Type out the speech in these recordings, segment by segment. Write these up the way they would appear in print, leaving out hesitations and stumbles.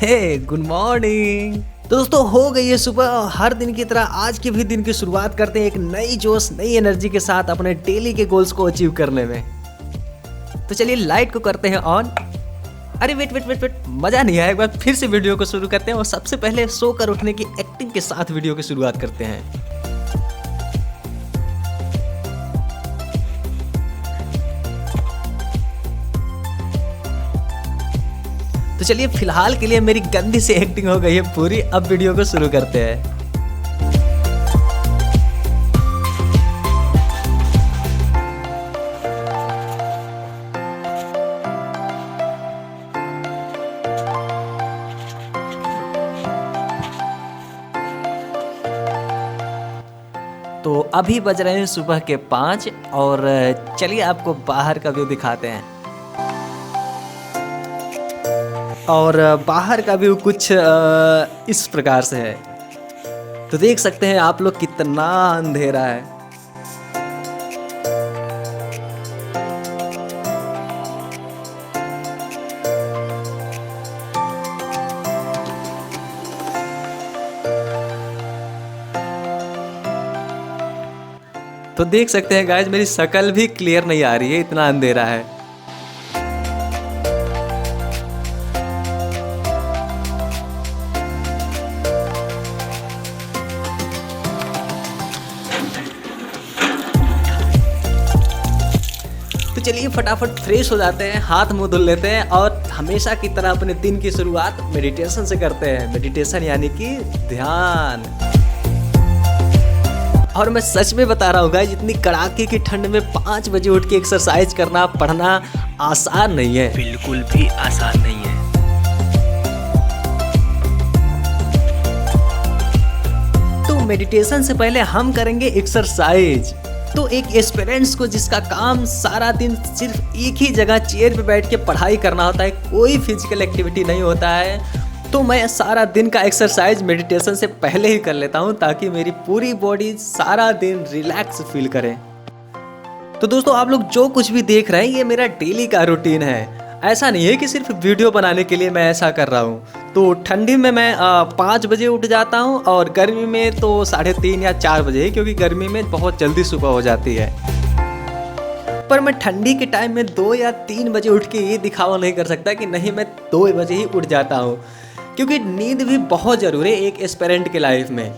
हे good morning. तो दोस्तों हो गई है सुबह और हर दिन की तरह आज के भी दिन की शुरुआत करते हैं एक नई जोश नई एनर्जी के साथ अपने डेली के गोल्स को अचीव करने में। तो चलिए लाइट को करते हैं ऑन। अरे वेट वेट वेट वेट, मजा नहीं आया, एक बार फिर से वीडियो को शुरू करते हैं और सबसे पहले सोकर उठने की एक्टिंग के साथ वीडियो की शुरुआत करते हैं। तो चलिए फिलहाल के लिए मेरी गंदी सी एक्टिंग हो गई है पूरी, अब वीडियो को शुरू करते हैं। तो अभी बज रहे हैं सुबह के 5 और चलिए आपको बाहर का व्यू दिखाते हैं। और बाहर का व्यू कुछ इस प्रकार से है। तो देख सकते हैं आप लोग कितना अंधेरा है। तो देख सकते हैं गाइस मेरी शक्ल भी क्लियर नहीं आ रही है, इतना अंधेरा है। तो चलिए फटाफट फ्रेश हो जाते हैं, हाथ मुंह धुल लेते हैं और हमेशा की तरह अपने दिन की शुरुआत मेडिटेशन से करते हैं। मेडिटेशन यानी कि ध्यान। और मैं सच में बता रहा हूँ गाइस, इतनी कड़ाके की ठंड में 5 बजे उठ के एक्सरसाइज करना पढ़ना आसान नहीं है, बिल्कुल भी आसान नहीं है। तो मेडिटेशन से पहले हम करेंगे एक्सरसाइज। तो एक एस्पिरेंट्स को जिसका काम सारा दिन सिर्फ एक ही जगह चेयर पे बैठ के पढ़ाई करना होता है, कोई फिजिकल एक्टिविटी नहीं होता है, तो मैं सारा दिन का एक्सरसाइज मेडिटेशन से पहले ही कर लेता हूँ ताकि मेरी पूरी बॉडी सारा दिन रिलैक्स फील करे। तो दोस्तों आप लोग जो कुछ भी देख रहे हैं ये मेरा डेली का रूटीन है। ऐसा नहीं है कि सिर्फ वीडियो बनाने के लिए मैं ऐसा कर रहा हूँ। तो ठंडी में मैं 5 बजे उठ जाता हूँ और गर्मी में तो 3:30 या 4 बजे, क्योंकि गर्मी में बहुत जल्दी सुबह हो जाती है। पर मैं ठंडी के टाइम में 2 या 3 बजे उठ के ये दिखावा नहीं कर सकता कि नहीं मैं 2 बजे ही उठ जाता हूँ, क्योंकि नींद भी बहुत ज़रूरी है एक एस्पिरेंट के लाइफ में।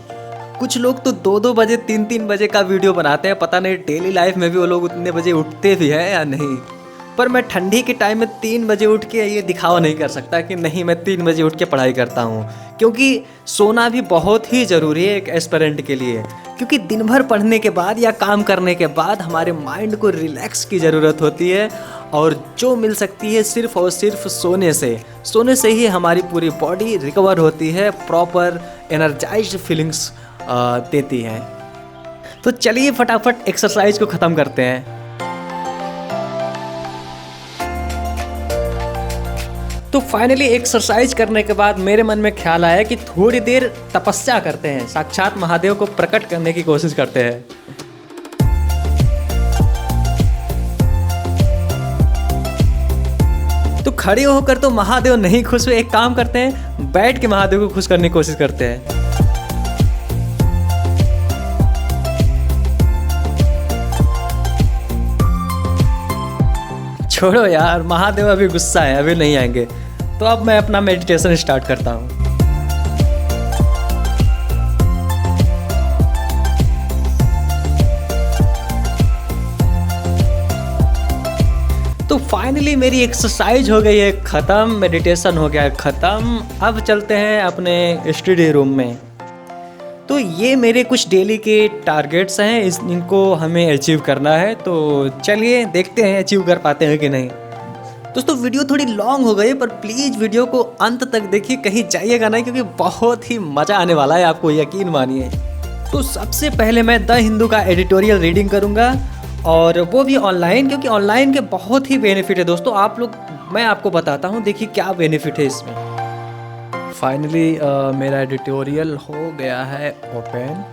कुछ लोग तो 2-2 बजे 3-3 बजे का वीडियो बनाते हैं, पता नहीं डेली लाइफ में भी वो लोग उतने बजे उठते भी हैं या नहीं। पर मैं ठंडी के टाइम में 3 बजे उठ के ये दिखावा नहीं कर सकता कि नहीं मैं 3 बजे उठ के पढ़ाई करता हूँ, क्योंकि सोना भी बहुत ही ज़रूरी है एक एस्पिरेंट के लिए। क्योंकि दिन भर पढ़ने के बाद या काम करने के बाद हमारे माइंड को रिलैक्स की ज़रूरत होती है, और जो मिल सकती है सिर्फ और सिर्फ सोने से ही हमारी पूरी बॉडी रिकवर होती है, प्रॉपर एनर्जाइज्ड फीलिंग्स देती है। तो चलिए फटाफट एक्सरसाइज को ख़त्म करते हैं। तो फाइनली एक्सरसाइज करने के बाद मेरे मन में ख्याल आया कि थोड़ी देर तपस्या करते हैं, साक्षात महादेव को प्रकट करने की कोशिश करते हैं। तो खड़े होकर तो महादेव नहीं खुश हुए, एक काम करते हैं बैठ के महादेव को खुश करने की कोशिश करते हैं। छोड़ो यार, महादेव अभी गुस्सा है, अभी नहीं आएंगे। तो अब मैं अपना मेडिटेशन स्टार्ट करता हूँ। तो फाइनली मेरी एक्सरसाइज हो गई है ख़त्म, मेडिटेशन हो गया है ख़त्म। अब चलते हैं अपने स्टडी रूम में। तो ये मेरे कुछ डेली के टारगेट्स हैं, इनको हमें अचीव करना है। तो चलिए देखते हैं अचीव कर पाते हैं कि नहीं। दोस्तों वीडियो थोड़ी लॉन्ग हो गई, पर प्लीज़ वीडियो को अंत तक देखिए, कहीं जाइएगा नहीं, क्योंकि बहुत ही मज़ा आने वाला है, आपको यकीन मानिए। तो सबसे पहले मैं द हिंदू का एडिटोरियल रीडिंग करूँगा, और वो भी ऑनलाइन, क्योंकि ऑनलाइन के बहुत ही बेनिफिट है दोस्तों। मैं आपको बताता हूँ, देखिए क्या बेनिफिट है इसमें। फाइनली मेरा एडिटोरियल हो गया है ओपन।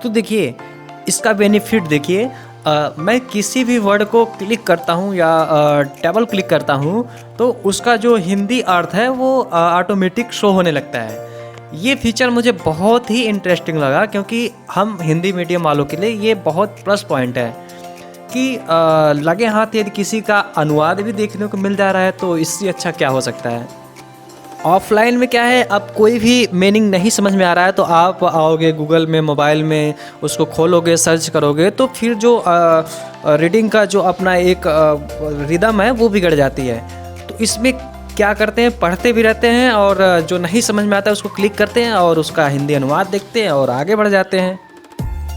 तो देखिए इसका बेनिफिट देखिए, मैं किसी भी वर्ड को क्लिक करता हूँ या डबल क्लिक करता हूँ तो उसका जो हिंदी अर्थ है वो ऑटोमेटिक शो होने लगता है। ये फीचर मुझे बहुत ही इंटरेस्टिंग लगा क्योंकि हम हिंदी मीडियम वालों के लिए ये बहुत प्लस पॉइंट है कि लगे हाथ यदि किसी का अनुवाद भी देखने को मिल जा रहा है तो इससे अच्छा क्या हो सकता है। ऑफलाइन में क्या है, अब कोई भी मीनिंग नहीं समझ में आ रहा है तो आप आओगे गूगल में, मोबाइल में उसको खोलोगे, सर्च करोगे तो फिर जो रीडिंग का जो अपना एक रिदम है वो बिगड़ जाती है। तो इसमें क्या करते हैं, पढ़ते भी रहते हैं और जो नहीं समझ में आता है उसको क्लिक करते हैं और उसका हिंदी अनुवाद देखते हैं और आगे बढ़ जाते हैं।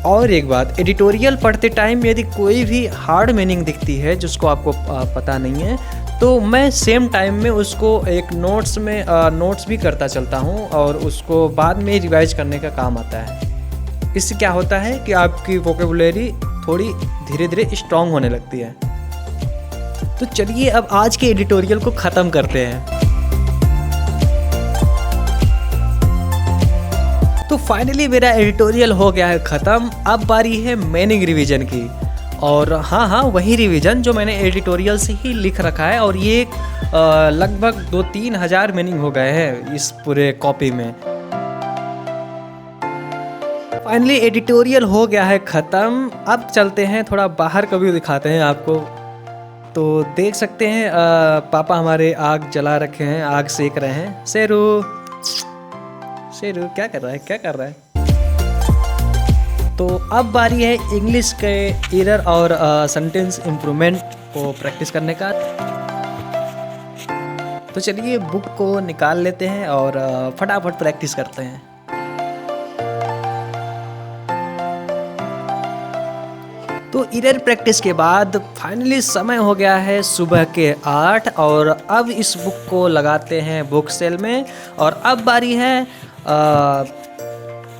और एक बात, एडिटोरियल पढ़ते टाइम यदि कोई भी हार्ड मीनिंग दिखती है जिसको आपको पता नहीं है तो मैं सेम टाइम में उसको एक नोट्स भी करता चलता हूँ और उसको बाद में रिवाइज करने का काम आता है। इससे क्या होता है कि आपकी वोकेबुलरी थोड़ी धीरे धीरे स्ट्रांग होने लगती है। तो चलिए अब आज के एडिटोरियल को ख़त्म करते हैं। तो फाइनली मेरा एडिटोरियल हो गया है ख़त्म। अब बारी है मीनिंग रिवीजन की। और हाँ, वही रिवीजन जो मैंने एडिटोरियल से ही लिख रखा है और ये लगभग 2-3 हज़ार मीनिंग हो गए हैं इस पूरे कॉपी में। फाइनली एडिटोरियल हो गया है ख़त्म। अब चलते हैं थोड़ा बाहर का व्यू दिखाते हैं आपको। तो देख सकते हैं पापा हमारे आग जला रखे हैं, आग सेक रहे हैं। शेरू क्या कर रहा है? तो अब बारी है इंग्लिश के एरर और सेंटेंस इम्प्रूवमेंट को प्रैक्टिस करने का। तो चलिए बुक को निकाल लेते हैं और फटाफट प्रैक्टिस करते हैं। तो एरर प्रैक्टिस के बाद फाइनली समय हो गया है सुबह के 8 और अब इस बुक को लगाते हैं बुक सेल में। और अब बारी है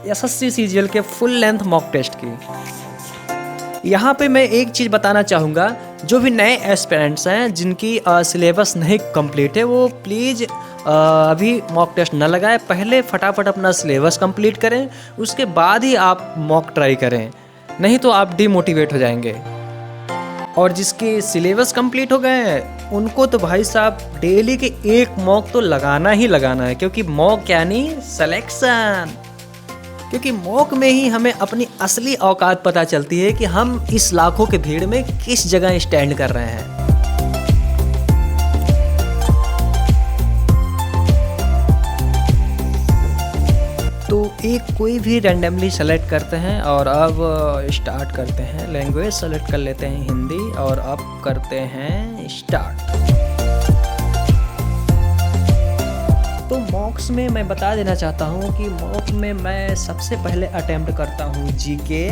SSC CGL के फुल लेंथ मॉक टेस्ट की। यहाँ पे मैं एक चीज़ बताना चाहूँगा, जो भी नए एस्पिरेंट्स हैं जिनकी सिलेबस नहीं कंप्लीट है वो प्लीज़ अभी मॉक टेस्ट न लगाएं। पहले फटाफट अपना सिलेबस कंप्लीट करें, उसके बाद ही आप मॉक ट्राई करें, नहीं तो आप डिमोटिवेट हो जाएंगे। और जिसके सिलेबस कंप्लीट हो गए हैं उनको तो भाई साहब डेली के एक मॉक तो लगाना ही लगाना है, क्योंकि मॉक यानी सिलेक्शन। क्योंकि मॉक में ही हमें अपनी असली औकात पता चलती है कि हम इस लाखों के भीड़ में किस जगह स्टैंड कर रहे हैं। तो एक कोई भी रैंडमली सेलेक्ट करते हैं और अब स्टार्ट करते हैं। लैंग्वेज सेलेक्ट कर लेते हैं हिंदी और अब करते हैं स्टार्ट। तो मॉक्स में मैं बता देना चाहता हूँ कि मॉक में मैं सबसे पहले अटेम्प्ट करता हूँ जीके,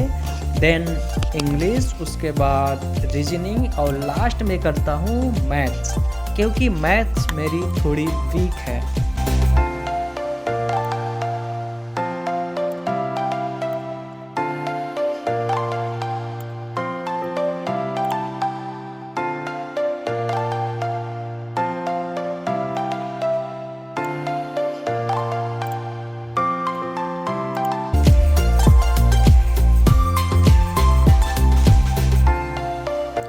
देन इंग्लिश, उसके बाद रीजनिंग और लास्ट में करता हूँ मैथ्स, क्योंकि मैथ्स मेरी थोड़ी वीक है।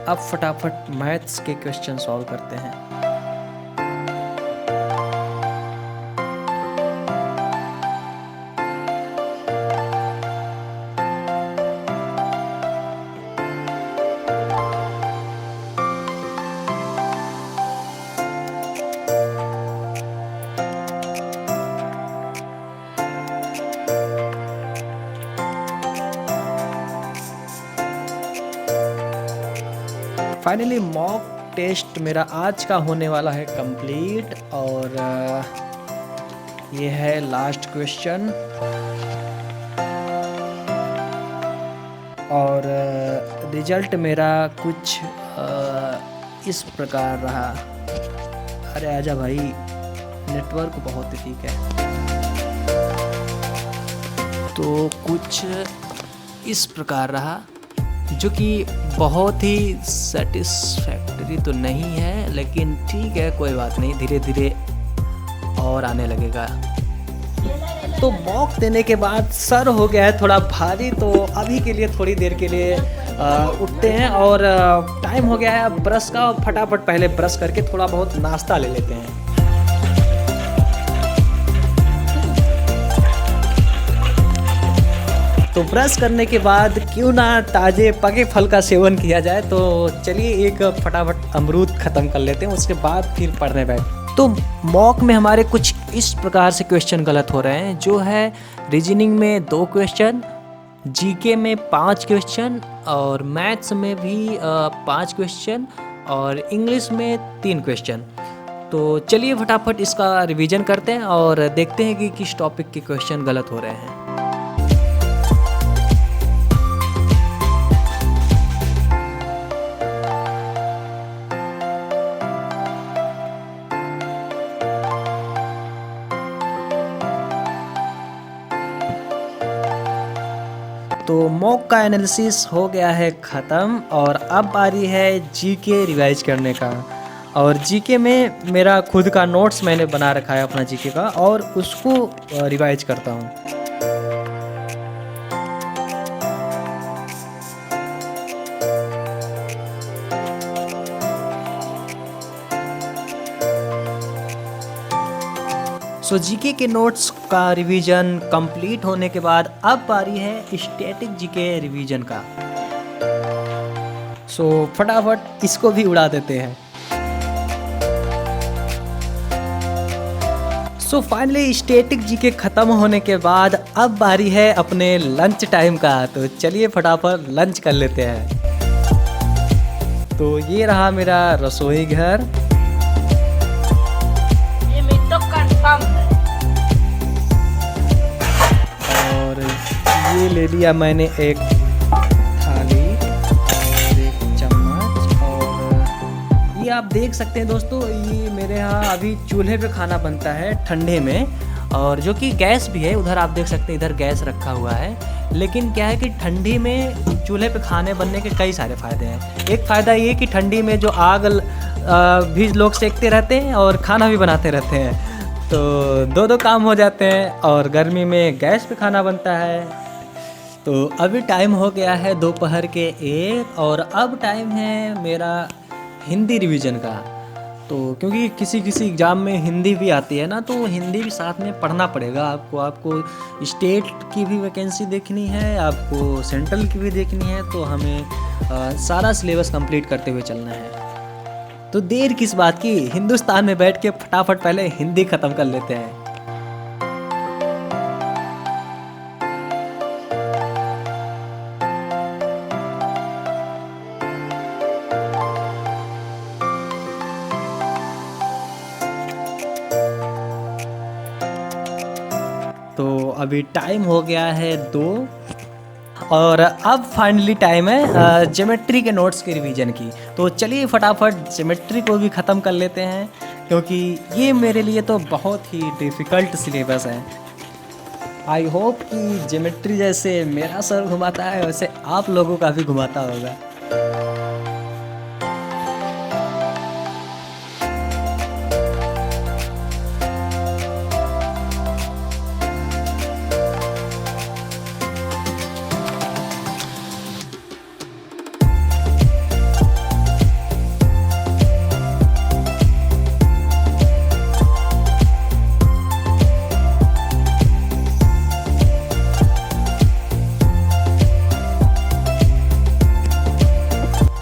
अब फटाफट मैथ्स के क्वेश्चन सॉल्व करते हैं। फाइनली मॉक टेस्ट मेरा आज का होने वाला है कंप्लीट और ये है लास्ट क्वेश्चन। और रिजल्ट मेरा कुछ इस प्रकार रहा। अरे आजा भाई, नेटवर्क बहुत ठीक है। तो कुछ इस प्रकार रहा, जो कि बहुत ही सेटिस्फैक्टरी तो नहीं है, लेकिन ठीक है, कोई बात नहीं, धीरे धीरे और आने लगेगा। तो मॉक देने के बाद सर हो गया है थोड़ा भारी, तो अभी के लिए थोड़ी देर के लिए उठते हैं और टाइम हो गया है अब ब्रश का, और फटाफट पहले ब्रश करके थोड़ा बहुत नाश्ता ले लेते हैं। तो ब्रश करने के बाद क्यों ना ताज़े पके फल का सेवन किया जाए, तो चलिए एक फटाफट अमरूद ख़त्म कर लेते हैं, उसके बाद फिर पढ़ने बैठ। तो मॉक में हमारे कुछ इस प्रकार से क्वेश्चन गलत हो रहे हैं, जो है रीजनिंग में 2 क्वेश्चन, जीके में 5 क्वेश्चन, और मैथ्स में भी 5 क्वेश्चन, और इंग्लिश में 3 क्वेश्चन। तो चलिए फटाफट इसका रिवीजन करते हैं और देखते हैं कि किस टॉपिक के क्वेश्चन गलत हो रहे हैं। तो मॉक का एनालिसिस हो गया है ख़त्म, और अब बारी है जीके रिवाइज करने का। और जीके में मेरा खुद का नोट्स मैंने बना रखा है अपना जीके का, और उसको रिवाइज करता हूँ। सो जीके के नोट्स का रिवीजन कंप्लीट होने के बाद अब बारी है स्टैटिक जीके रिवीजन का। सो फटाफट इसको भी उड़ा देते हैं। सो फाइनली स्टैटिक जीके खत्म होने के बाद अब बारी है अपने लंच टाइम का। तो चलिए फटाफट लंच कर लेते हैं। तो ये रहा मेरा रसोई घर। और ये ले लिया मैंने एक थाली और एक चम्मच, और ये आप देख सकते हैं दोस्तों, ये मेरे यहाँ अभी चूल्हे पे खाना बनता है ठंडे में, और जो कि गैस भी है। उधर आप देख सकते हैं इधर गैस रखा हुआ है, लेकिन क्या है कि ठंडी में चूल्हे पे खाने बनने के कई सारे फ़ायदे हैं। एक फ़ायदा ये कि ठंडी में जो आग भी लोग सेकते रहते हैं और खाना भी बनाते रहते हैं, तो दो काम हो जाते हैं, और गर्मी में गैस पे खाना बनता है। तो अभी टाइम हो गया है दोपहर के 1, और अब टाइम है मेरा हिंदी रिवीजन का। तो क्योंकि किसी किसी एग्ज़ाम में हिंदी भी आती है ना, तो हिंदी भी साथ में पढ़ना पड़ेगा आपको स्टेट की भी वैकेंसी देखनी है, आपको सेंट्रल की भी देखनी है, तो हमें सारा सिलेबस कंप्लीट करते हुए चलना है। तो देर किस बात की, हिंदुस्तान में बैठ के फटाफट पहले हिंदी ख़त्म कर लेते हैं। तो अभी टाइम हो गया है 2, और अब फाइनली टाइम है ज्योमेट्री के नोट्स के रिवीजन की। तो चलिए फटाफट ज्योमेट्री को भी ख़त्म कर लेते हैं, क्योंकि ये मेरे लिए तो बहुत ही डिफ़िकल्ट सिलेबस है। आई होप कि ज्योमेट्री जैसे मेरा सर घुमाता है वैसे आप लोगों का भी घुमाता होगा।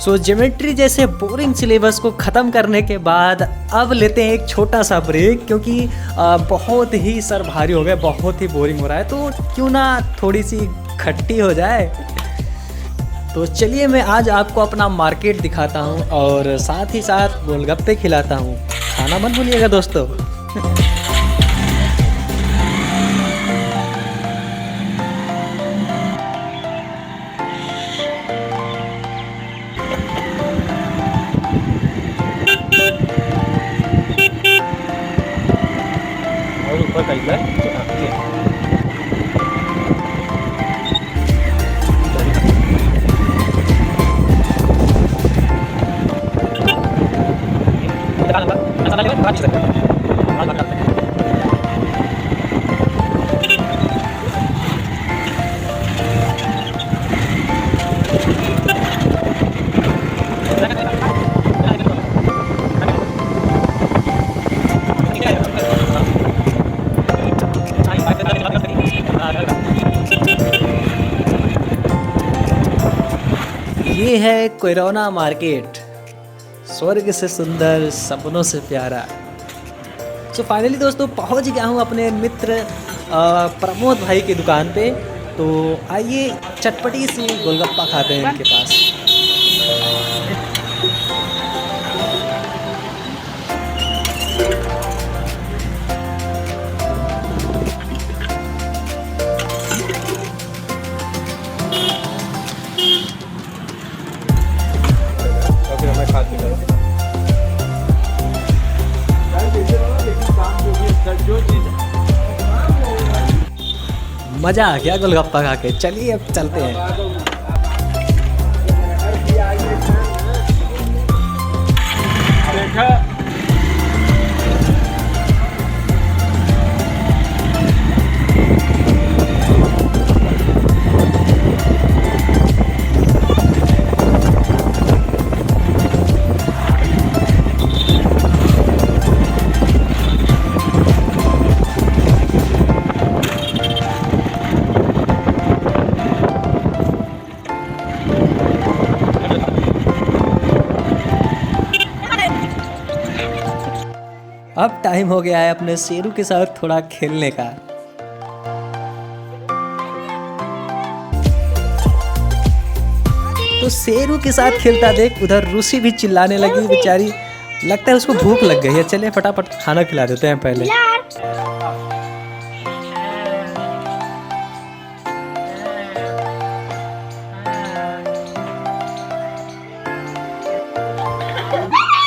सो ज्योमेट्री जैसे बोरिंग सिलेबस को ख़त्म करने के बाद अब लेते हैं एक छोटा सा ब्रेक, क्योंकि बहुत ही सर भारी हो गया, बहुत ही बोरिंग हो रहा है, तो क्यों ना थोड़ी सी खट्टी हो जाए। तो चलिए मैं आज आपको अपना मार्केट दिखाता हूँ, और साथ ही साथ गोलगप्पे खिलाता हूँ। खाना मत भूलिएगा दोस्तों। ऊपर का इधर ये है कोयरोना मार्केट, स्वर्ग से सुंदर, सपनों से प्यारा। सो फाइनली दोस्तों पहुंच गया हूं अपने मित्र प्रमोद भाई की दुकान पे। तो आइए चटपटी सी गोलगप्पा खाते हैं इनके पास। मज़ा आ गया गोलगप्पा खा के। चलिए अब चलते हैं। अब टाइम हो गया है अपने शेरू के साथ थोड़ा खेलने का। तो शेरू के साथ खेलता देख उधर रूसी भी चिल्लाने लगी बेचारी, लगता है उसको भूख लग गई है। चलिए फटाफट खाना खिला देते हैं पहले।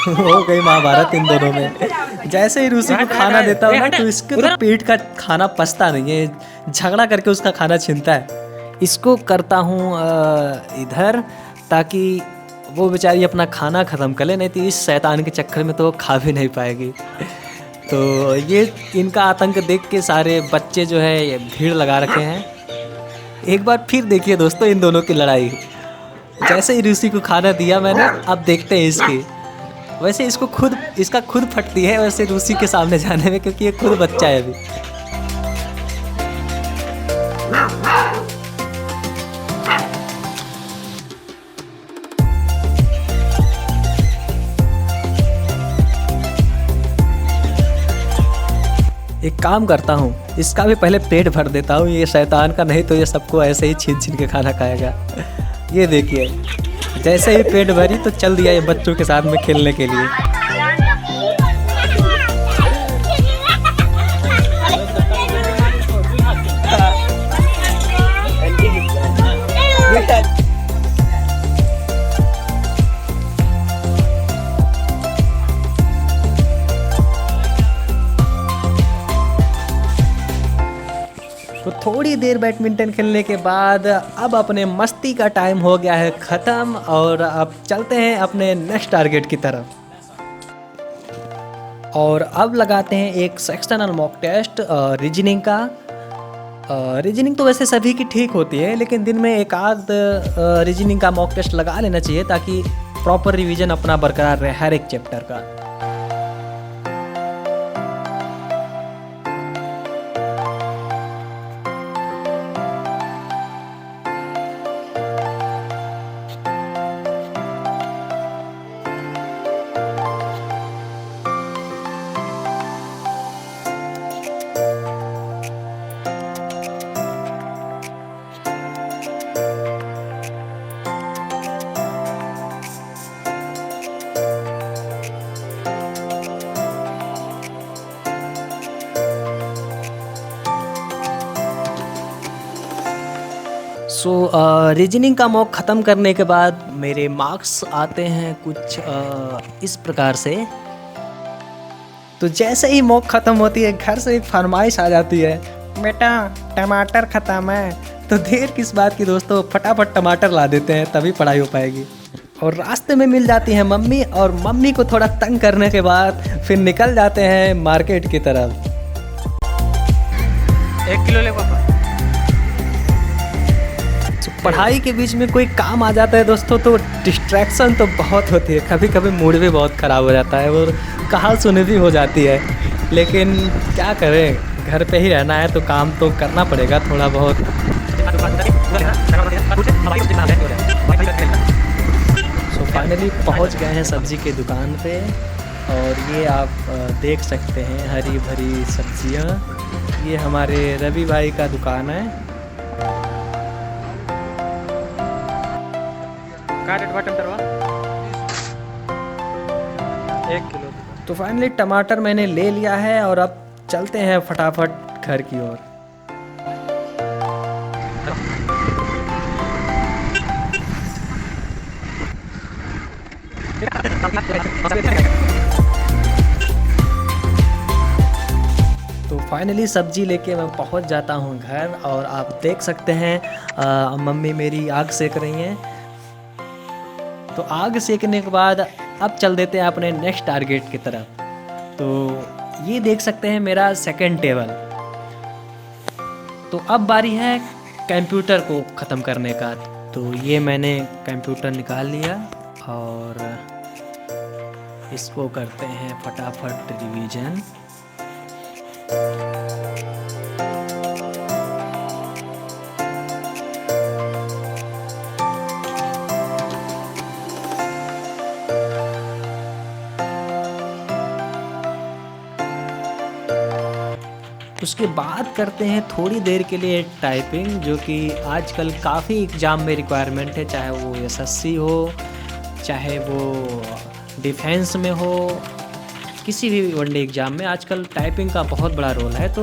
हो गई महाभारत इन दोनों में। जैसे ही रूसी को खाना देता हूँ ना तो इसके तो पेट का खाना पचता नहीं है, झगड़ा करके उसका खाना छीनता है। इसको करता हूँ इधर ताकि वो बेचारी अपना खाना ख़त्म कर ले, नहीं तो इस शैतान के चक्कर में तो वो खा भी नहीं पाएगी। तो ये इनका आतंक देख के सारे बच्चे जो है ये भीड़ लगा रखे हैं। एक बार फिर देखिए दोस्तों इन दोनों की लड़ाई। जैसे ही रूसी को खाना दिया मैंने, अब देखते हैं इसकी। वैसे इसका खुद फटती है वैसे रूसी के सामने जाने में, क्योंकि ये खुद बच्चा है अभी। एक काम करता हूँ, इसका भी पहले पेट भर देता हूँ ये शैतान का, नहीं तो ये सबको ऐसे ही छीन छीन के खाना खाएगा। ये देखिए जैसे ही पेट भरी तो चल दिया ये बच्चों के साथ में खेलने के लिए। तो थोड़ी देर बैडमिंटन खेलने के बाद अब अपने मस्ती का टाइम हो गया है ख़त्म, और अब चलते हैं अपने नेक्स्ट टारगेट की तरफ। और अब लगाते हैं एक सेक्शनल मॉक टेस्ट रीजनिंग का। रीजनिंग तो वैसे सभी की ठीक होती है, लेकिन दिन में एक आध रीजनिंग का मॉक टेस्ट लगा लेना चाहिए ताकि प्रॉपर रिवीजन अपना बरकरार रहे हर एक चैप्टर का। सो रीजनिंग का मॉक ख़त्म करने के बाद मेरे मार्क्स आते हैं कुछ इस प्रकार से। तो जैसे ही मॉक ख़त्म होती है घर से एक फरमाइश आ जाती है, बेटा टमाटर ख़त्म है। तो देर किस बात की दोस्तों, फटाफट टमाटर ला देते हैं तभी पढ़ाई हो पाएगी। और रास्ते में मिल जाती है मम्मी, और मम्मी को थोड़ा तंग करने के बाद फिर निकल जाते हैं मार्केट की तरफ। 1 किलो ले पापा। पढ़ाई के बीच में कोई काम आ जाता है दोस्तों तो डिस्ट्रैक्शन तो बहुत होती है, कभी कभी मूड भी बहुत ख़राब हो जाता है और कहाल सुनी भी हो जाती है। लेकिन क्या करें, घर पे ही रहना है तो काम तो करना पड़ेगा थोड़ा बहुत। फाइनली पहुंच गए हैं सब्जी की दुकान पे और ये आप देख सकते हैं हरी भरी सब्जियां। ये हमारे रवि भाई का दुकान है। क्या रेट बटन करवा 1 किलो। तो फाइनली टमाटर मैंने ले लिया है और अब चलते हैं फटाफट घर की ओर। तो फाइनली सब्जी लेके मैं पहुंच जाता हूं घर और आप देख सकते हैं मम्मी मेरी आग सेक रही हैं। तो आग सेकने के बाद अब चल देते हैं अपने नेक्स्ट टारगेट की तरफ। तो ये देख सकते हैं मेरा सेकंड टेबल। तो अब बारी है कंप्यूटर को ख़त्म करने का। तो ये मैंने कंप्यूटर निकाल लिया और इसको करते हैं फटाफट रिवीजन। उसके बाद करते हैं थोड़ी देर के लिए टाइपिंग, जो कि आजकल काफ़ी एग्ज़ाम में रिक्वायरमेंट है, चाहे वो एसएससी हो, चाहे वो डिफेंस में हो, किसी भी वनडे एग्ज़ाम में आजकल टाइपिंग का बहुत बड़ा रोल है। तो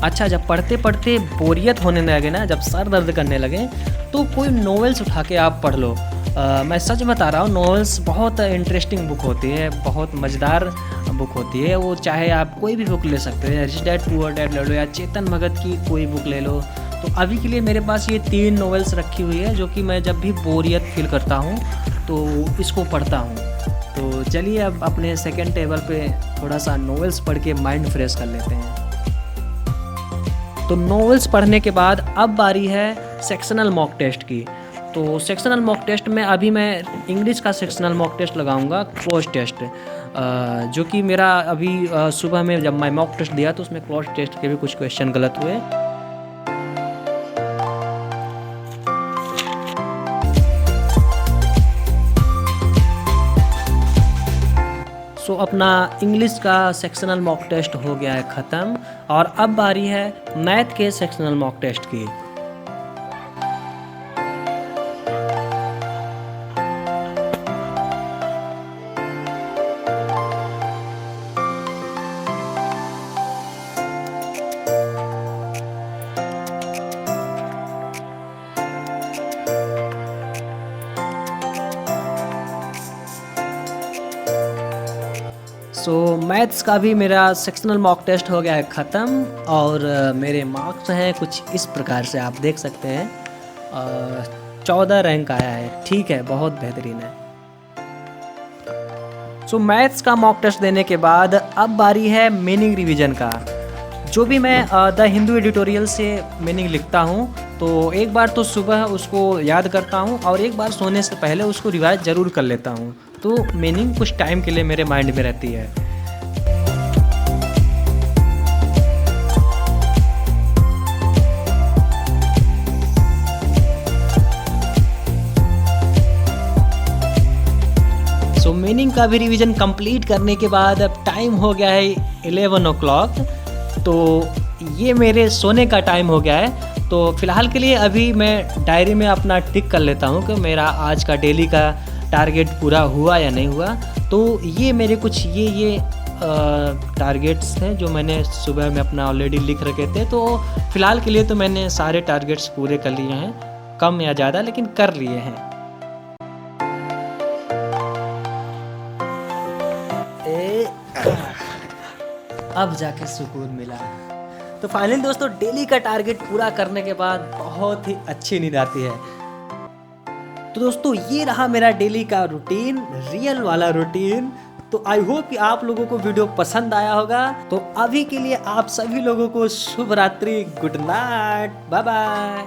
अच्छा, जब पढ़ते पढ़ते बोरियत होने लगे ना, जब सर दर्द करने लगे, तो कोई नॉवेल्स उठा के आप पढ़ लो। मैं सच बता रहा हूँ, नॉवेल्स बहुत इंटरेस्टिंग बुक होती है, बहुत मज़ेदार बुक होती है। वो चाहे आप कोई भी बुक ले सकते हैं, रिच डैड पुअर डैड ले लो या चेतन भगत की कोई बुक ले लो। तो अभी के लिए मेरे पास ये 3 नॉवेल्स रखी हुई है, जो कि मैं जब भी बोरियत फील करता हूँ तो इसको पढ़ता हूँ। तो चलिए अब अपने सेकंड टेबल पे थोड़ा सा नॉवेल्स पढ़ के माइंड फ्रेश कर लेते हैं। तो नॉवेल्स पढ़ने के बाद अब बारी है सेक्शनल मॉक टेस्ट की। तो सेक्शनल मॉक टेस्ट में अभी मैं इंग्लिश का सेक्शनल मॉक टेस्ट लगाऊंगा, क्लोज टेस्ट, जो कि मेरा अभी सुबह में जब मैं मॉक टेस्ट दिया तो उसमें क्लोज टेस्ट के भी कुछ क्वेश्चन गलत हुए। सो अपना इंग्लिश का सेक्शनल मॉक टेस्ट हो गया है ख़त्म और अब बारी है मैथ के सेक्शनल मॉक टेस्ट की। सो मैथ्स का भी मेरा सेक्शनल मॉक टेस्ट हो गया है ख़त्म और मेरे मार्क्स हैं कुछ इस प्रकार से, आप देख सकते हैं 14 रैंक आया है। ठीक है, बहुत बेहतरीन है। सो मैथ्स का मॉक टेस्ट देने के बाद अब बारी है मीनिंग रिवीजन का। जो भी मैं द हिंदू एडिटोरियल से मीनिंग लिखता हूँ तो एक बार तो सुबह उसको याद करता हूँ और एक बार सोने से पहले उसको रिवाइज ज़रूर कर लेता हूँ, तो मीनिंग कुछ टाइम के लिए मेरे माइंड में रहती है। सो मीनिंग का भी रिवीजन कंप्लीट करने के बाद अब टाइम हो गया है 11 o'clock। तो ये मेरे सोने का टाइम हो गया है। तो फिलहाल के लिए अभी मैं डायरी में अपना टिक कर लेता हूँ कि मेरा आज का डेली का टारगेट पूरा हुआ या नहीं हुआ। तो ये मेरे कुछ ये टारगेट्स हैं जो मैंने सुबह में अपना ऑलरेडी लिख रखे थे। तो फ़िलहाल के लिए तो मैंने सारे टारगेट्स पूरे कर लिए हैं, कम या ज़्यादा लेकिन कर लिए हैं। अब जाके सुकून मिला। तो फाइनली दोस्तों डेली का टारगेट पूरा करने के बाद बहुत ही अच्छी नींद आती है। तो दोस्तों ये रहा मेरा डेली का रूटीन, रियल वाला रूटीन। तो आई होप कि आप लोगों को वीडियो पसंद आया होगा। तो अभी के लिए आप सभी लोगों को शुभ रात्रि, गुड नाइट, बाय बाय।